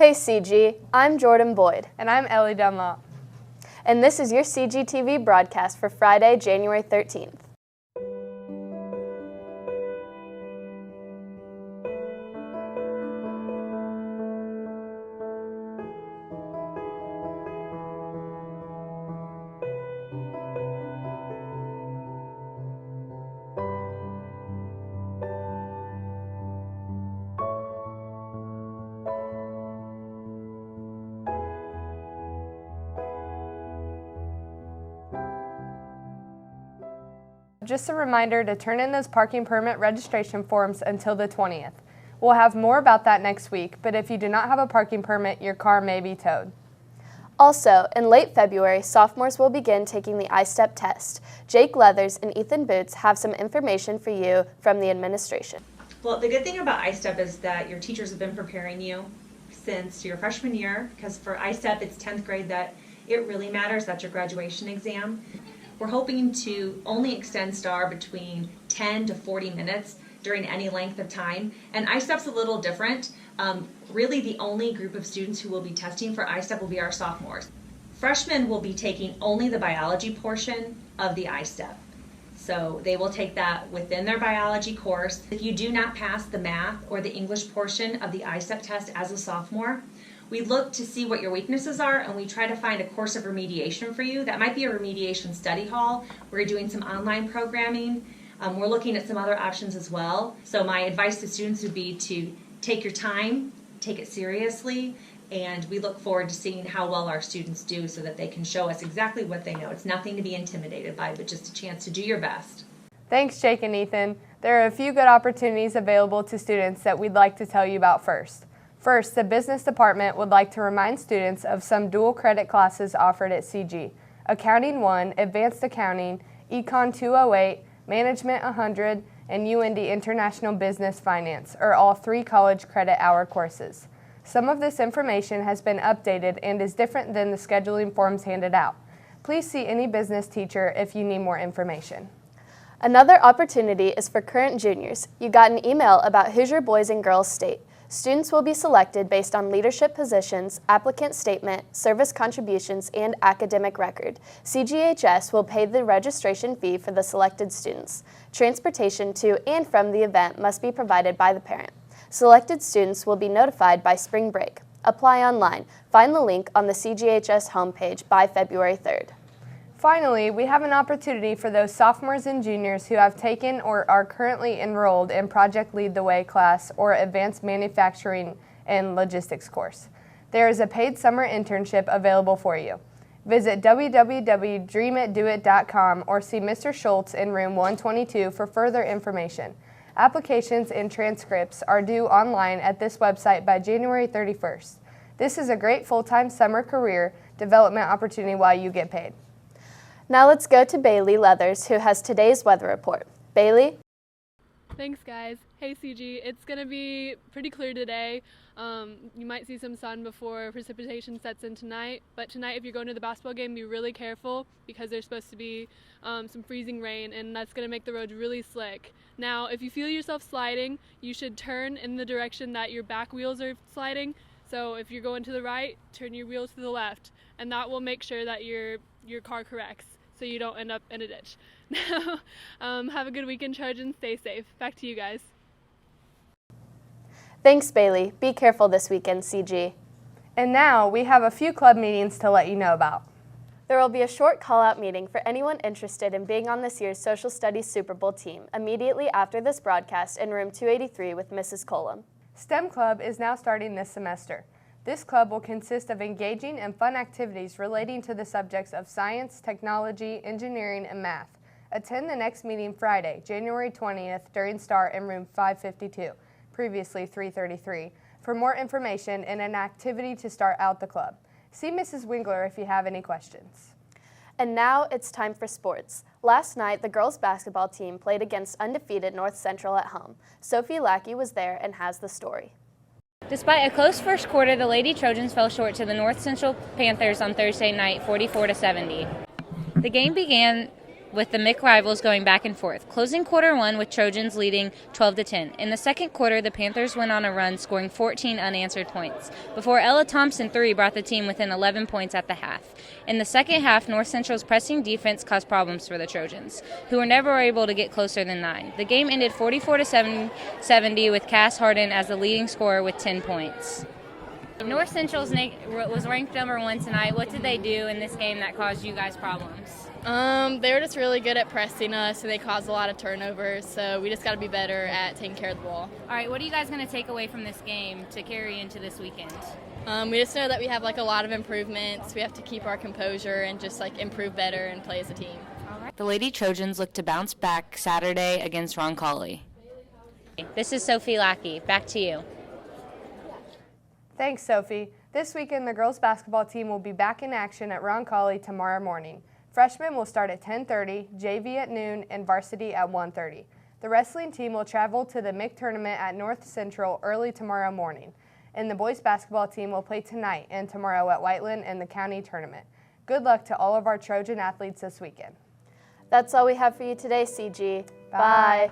Hey CG, I'm Jordan Boyd. And I'm Ellie Dunlop. And this is your CGTV broadcast for Friday, January 13th. Just a reminder to turn in those parking permit registration forms until the 20th. We'll have more about that next week, but if you do not have a parking permit, your car may be towed. Also, in late February, sophomores will begin taking the ISTEP test. Jake Leathers and Ethan Boots have some information for you from the administration. Well, the good thing about ISTEP is that your teachers have been preparing you since your freshman year, because for ISTEP it's 10th grade that it really matters. That's your graduation exam. We're hoping to only extend STAR between 10 to 40 minutes during any length of time. And ISTEP's a little different. Really the only group of students who will be testing for ISTEP will be our sophomores. Freshmen will be taking only the biology portion of the ISTEP. So they will take that within their biology course. If you do not pass the math or the English portion of the ISTEP test as a sophomore, we look to see what your weaknesses are, and we try to find a course of remediation for you. That might be a remediation study hall. We're doing some online programming. We're looking at some other options as well. So my advice to students would be to take your time, take it seriously, and we look forward to seeing how well our students do so that they can show us exactly what they know. It's nothing to be intimidated by, but just a chance to do your best. Thanks, Jake and Ethan. There are a few good opportunities available to students that we'd like to tell you about first. First, the business department would like to remind students of some dual credit classes offered at CG. Accounting 1, Advanced Accounting, Econ 208, Management 100, and UND International Business Finance are all 3 college credit hour courses. Some of this information has been updated and is different than the scheduling forms handed out. Please see any business teacher if you need more information. Another opportunity is for current juniors. You got an email about Hoosier Boys and Girls State. Students will be selected based on leadership positions, applicant statement, service contributions, and academic record. CGHS will pay the registration fee for the selected students. Transportation to and from the event must be provided by the parent. Selected students will be notified by spring break. Apply online. Find the link on the CGHS homepage by February 3rd. Finally, we have an opportunity for those sophomores and juniors who have taken or are currently enrolled in Project Lead the Way class or Advanced Manufacturing and Logistics course. There is a paid summer internship available for you. Visit www.dreamitdoit.com or see Mr. Schultz in room 122 for further information. Applications and transcripts are due online at this website by January 31st. This is a great full-time summer career development opportunity while you get paid. Now let's go to Bailey Leathers, who has today's weather report. Bailey? Thanks, guys. Hey, CG. It's going to be pretty clear today. You might see some sun before precipitation sets in tonight. But tonight, if you're going to the basketball game, be really careful because there's supposed to be some freezing rain, and that's going to make the roads really slick. Now, if you feel yourself sliding, you should turn in the direction that your back wheels are sliding. So if you're going to the right, turn your wheels to the left, and that will make sure that your car corrects, so you don't end up in a ditch. Now, have a good weekend, Charge, and stay safe. Back to you guys. Thanks, Bailey. Be careful this weekend, CG. And now we have a few club meetings to let you know about. There will be a short call-out meeting for anyone interested in being on this year's Social Studies Super Bowl team immediately after this broadcast in room 283 with Mrs. Colum. STEM Club is now starting this semester. This club will consist of engaging and fun activities relating to the subjects of science, technology, engineering, and math. Attend the next meeting Friday, January 20th during STAR in room 552, previously 333, for more information and an activity to start out the club. See Mrs. Winkler if you have any questions. And now it's time for sports. Last night, the girls' basketball team played against undefeated North Central at home. Sophie Lackey was there and has the story. Despite a close first quarter, the Lady Trojans fell short to the North Central Panthers on Thursday night, 44-70. The game began with the MIC rivals going back and forth, closing quarter one with Trojans leading 12-10. In the second quarter, the Panthers went on a run, scoring 14 unanswered points, before Ella Thompson 3 brought the team within 11 points at the half. In the second half, North Central's pressing defense caused problems for the Trojans, who were never able to get closer than 9. The game ended 44-70 with Cass Harden as the leading scorer with 10 points. North Central was ranked number 1 tonight. What did they do in this game that caused you guys problems? They were just really good at pressing us, and they caused a lot of turnovers, so we just got to be better at taking care of the ball. All right, what are you guys going to take away from this game to carry into this weekend? We just know that we have a lot of improvements. We have to keep our composure and just improve better and play as a team. All right. The Lady Trojans look to bounce back Saturday against Roncalli. This is Sophie Lackey. Back to you. Thanks, Sophie. This weekend, the girls basketball team will be back in action at Roncalli tomorrow morning. Freshmen will start at 10:30, JV at noon, and varsity at 1:30. The wrestling team will travel to the MIC tournament at North Central early tomorrow morning. And the boys basketball team will play tonight and tomorrow at Whiteland in the county tournament. Good luck to all of our Trojan athletes this weekend. That's all we have for you today, CG. Bye. Bye.